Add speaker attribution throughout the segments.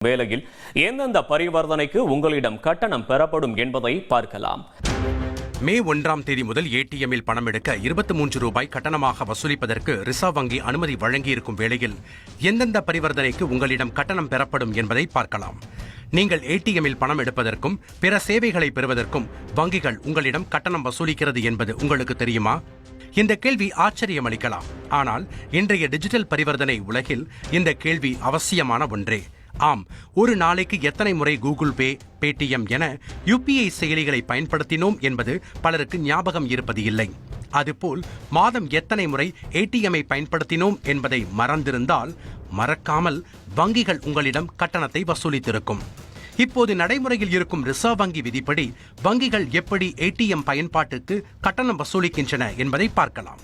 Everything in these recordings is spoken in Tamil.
Speaker 1: வேளையில் எந்தெந்த பரிவர்த்தனைக்கு உங்களிடம் கட்டணம் பெறப்படும் என்பதை பார்க்கலாம்.
Speaker 2: மே 1ஆம் தேதி முதல் ஏடிஎம்மில் பணம் எடுக்க 23 ரூபாய் கட்டணமாக வசூலிப்பதற்கு ரிசர்வ் வங்கி அனுமதி வழங்கியிருக்கும் வேளையில் எந்தெந்த பரிவர்த்தனைக்கு உங்களிடம் கட்டணம் பெறப்படும் என்பதை பார்க்கலாம். நீங்கள் ஏடிஎம்மில் பணம் எடுப்பதற்கும் பிற சேவைகளை பெறுவதற்கும் வங்கிகள் உங்களிடம் கட்டணம் வசூலிக்கிறது என்பது உங்களுக்கு தெரியுமா? இந்த கேள்வி ஆச்சரியமளிக்கலாம். ஆனால் இன்றைய டிஜிட்டல் பரிவர்த்தனை உலகில் இந்த கேள்வி அவசியமான ஒன்றே. ஆம், ஒரு நாளைக்கு எத்தனை முறை கூகுள் பே, பேடிஎம் என யுபிஐ செயலிகளை பயன்படுத்தினோம் என்பது பலருக்கு ஞாபகம் இருப்பது இல்லை. அதுபோல் மாதம் எத்தனை முறை ஏடிஎம்மை பயன்படுத்தினோம் என்பதை மறந்திருந்தால் மறக்காமல் வங்கிகள் உங்களிடம் கட்டணத்தை வசூலித்திருக்கும். இப்போது நடைமுறையில் இருக்கும் ரிசர்வ் வங்கி விதிப்படி வங்கிகள் எப்படி ஏடிஎம் பயன்பாட்டுக்கு கட்டணம் வசூலிக்கின்றன என்பதை பார்க்கலாம்.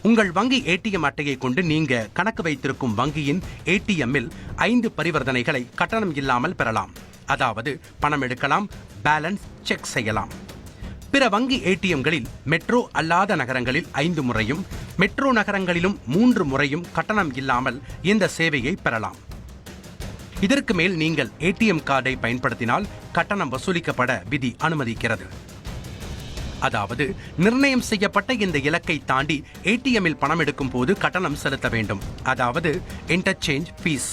Speaker 2: உங்கள் வங்கி ஏடிஎம் அட்டையை கொண்டு நீங்க கணக்கு வைத்திருக்கும் வங்கியின் ஏடிஎம்மில் 5 பரிவர்த்தனைகளை கட்டணம் இல்லாமல் பெறலாம். அதாவது பணம் எடுக்கலாம், பேலன்ஸ் செக் செய்யலாம். பிற வங்கி ஏடிஎம்களில் மெட்ரோ அல்லாத நகரங்களில் 5 முறையும், மெட்ரோ நகரங்களிலும் 3 முறையும் கட்டணம் இல்லாமல் இந்த சேவையை பெறலாம். இதற்கு மேல் நீங்கள் ஏடிஎம் கார்டை பயன்படுத்தினால் கட்டணம் வசூலிக்கப்பட விதி அனுமதிக்கிறது. அதாவது நிர்ணயம் செய்யப்பட்ட இந்த இலக்கை தாண்டி ஏடிஎம்மில் பணம் எடுக்கும் போது கட்டணம் செலுத்த வேண்டும். அதாவது இன்டர்சேஞ்ச் ஃபீஸ்.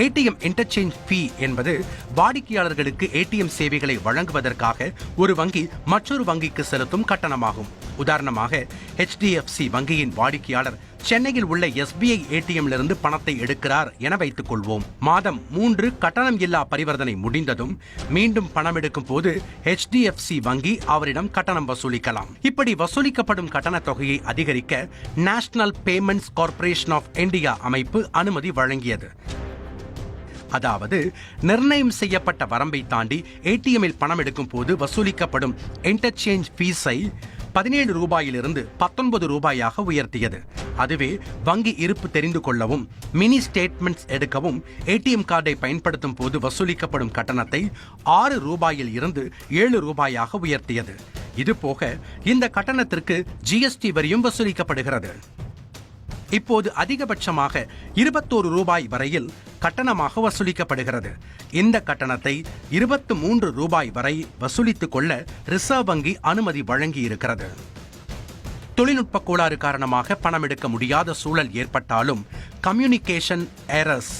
Speaker 2: ஏடிஎம் இன்டர்சேஞ்ச் ஃபீ என்பது வாடிக்கையாளர்களுக்கு ஏடிஎம் சேவைகளை வழங்குவதற்காக ஒரு வங்கி மற்றொரு வங்கிக்கு செலுத்தும் கட்டணமாகும். உதாரணமாக HDFC வங்கியின் வாடிக்கையாளர் சென்னையில் உள்ள SBI ஏடிஎம்லிருந்து பணத்தை எடுக்கிறார் என வைத்துக் கொள்வோம். மாதம் 3 கட்டணம் இல்லா பரிவர்த்தனை முடிந்ததும் மீண்டும் பணம் எடுக்கும் போது HDFC வங்கி அவரிடம் கட்டணம் வசூலிக்கலாம். இப்படி வசூலிக்கப்படும் கட்டண தொகையை அதிகரிக்க National Payments Corporation of India அமைப்பு அனுமதி வழங்கியது. அதாவது நிர்ணயம் செய்யப்பட்ட வரம்பை தாண்டி ஏடிஎம்மில் பணம் எடுக்கும் போது வசூலிக்கப்படும் இன்டர்சேஞ்ச் ஃபீஸை 17 ரூபாயிலிருந்து 19 ரூபாயாக உயர்த்தியது. அதுவே வங்கி இருப்பு தெரிந்து கொள்ளவும், மினி ஸ்டேட்மெண்ட்ஸ் எடுக்கவும் ஏடிஎம் கார்டை பயன்படுத்தும் போது வசூலிக்கப்படும் கட்டணத்தை 6 ரூபாயில் இருந்து 7 ரூபாயாக உயர்த்தியது. இதுபோக இந்த கட்டணத்திற்கு ஜிஎஸ்டி வரியும் வசூலிக்கப்படுகிறது. இப்போது அதிகபட்சமாக 21 ரூபாய் வரையில் கட்டணமாக வசூலிக்கப்படுகிறது. இந்த கட்டணத்தை 23 ரூபாய் வரை வசூலித்துக் கொள்ள ரிசர்வ் வங்கி அனுமதி வழங்கி இருக்கிறது. தொழில்நுட்ப கோளாறு காரணமாக பணம் எடுக்க முடியாத சூழல் ஏற்பட்டாலும், கம்யூனிகேஷன் எரர்ஸ்,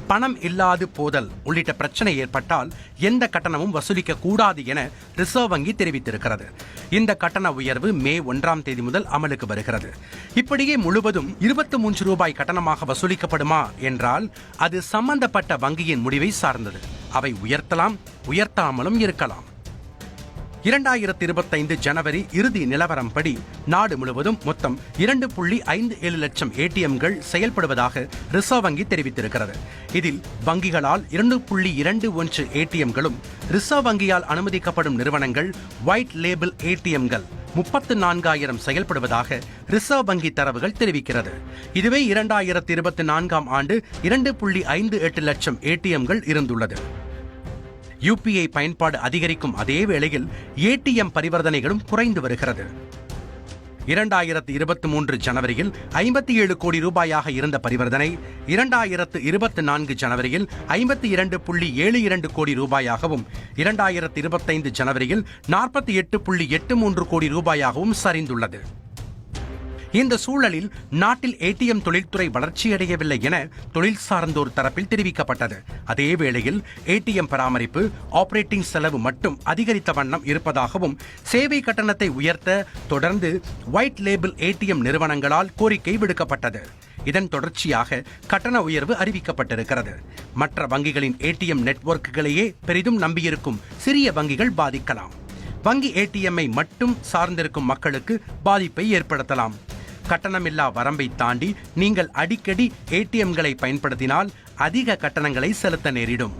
Speaker 2: பணம் இல்லாது போதல் உள்ளிட்ட பிரச்சனை ஏற்பட்டால் எந்த கட்டணமும் வசூலிக்க கூடாது என ரிசர்வ் வங்கி தெரிவித்திருக்கிறது. இந்த கட்டண உயர்வு மே 1ஆம் தேதி முதல் அமலுக்கு வருகிறது. இப்படியே முழுவதும் 23 ரூபாய் கட்டணமாக வசூலிக்கப்படுமா என்றால் அது சம்பந்தப்பட்ட வங்கியின் முடிவை சார்ந்தது. அவை உயர்த்தலாம், உயர்த்தாமலும் இருக்கலாம். 2025 ஜனவரி இறுதி நிலவரம்படி நாடு முழுவதும் மொத்தம் 2.57 லட்சம் ஏடிஎம்கள் செயல்படுவதாக ரிசர்வ் வங்கி தெரிவித்திருக்கிறது. இதில் வங்கிகளால் 2.21 ஏடிஎம்களும், ரிசர்வ் வங்கியால் அனுமதிக்கப்படும் நிறுவனங்கள் ஒயிட் லேபிள் ஏடிஎம்கள் 34,000 செயல்படுவதாக ரிசர்வ் வங்கி தரவுகள் தெரிவிக்கிறது. இதுவே 2024ஆம் ஆண்டு 2.58 லட்சம் ஏடிஎம்கள் இருந்துள்ளது. யுபிஐ பயன்பாடு அதிகரிக்கும் அதே வேளையில் ஏடிஎம் பரிவர்த்தனைகளும் குறைந்து வருகிறது. 2023 ஜனவரியில் 57 கோடி ரூபாயாக இருந்த பரிவர்த்தனை 2024 ஜனவரியில் 52.72 கோடி ரூபாயாகவும், 2025 ஜனவரியில் 48.83 கோடி ரூபாயாகவும் சரிந்துள்ளது. இந்த சூழலில் நாட்டில் ஏடிஎம் தொழில்துறை வளர்ச்சியடையவில்லை என தொழில் சார்ந்தோர் தரப்பில் தெரிவிக்கப்பட்டது. அதே வேளையில் ஏடிஎம் பராமரிப்பு, ஆபரேட்டிங் செலவு மட்டும் அதிகரித்த வண்ணம் இருப்பதாகவும், சேவை கட்டணத்தை உயர்த்த தொடர்ந்து ஒயிட் லேபிள் ஏடிஎம் நிறுவனங்களால் கோரிக்கை விடுக்கப்பட்டது. இதன் தொடர்ச்சியாக கட்டண உயர்வு அறிவிக்கப்பட்டிருக்கிறது. மற்ற வங்கிகளின் ஏடிஎம் நெட்வொர்க்குகளையே பெரிதும் நம்பியிருக்கும் சிறிய வங்கிகள் பாதிக்கலாம். வங்கி ஏடிஎம்மை மட்டும் சார்ந்திருக்கும் மக்களுக்கு பாதிப்பை ஏற்படுத்தலாம். கட்டணமில்லா வரம்பை தாண்டி நீங்கள் அடிக்கடி ஏடிஎம்களை பயன்படுத்தினால் அதிக கட்டணங்களை செலுத்த நேரிடும்.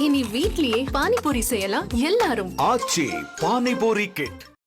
Speaker 3: இனி வீட்லயே பானிபூரி செய்யலாம் எல்லாரும்.
Speaker 4: ஆச்சி பானிபூரி கிட்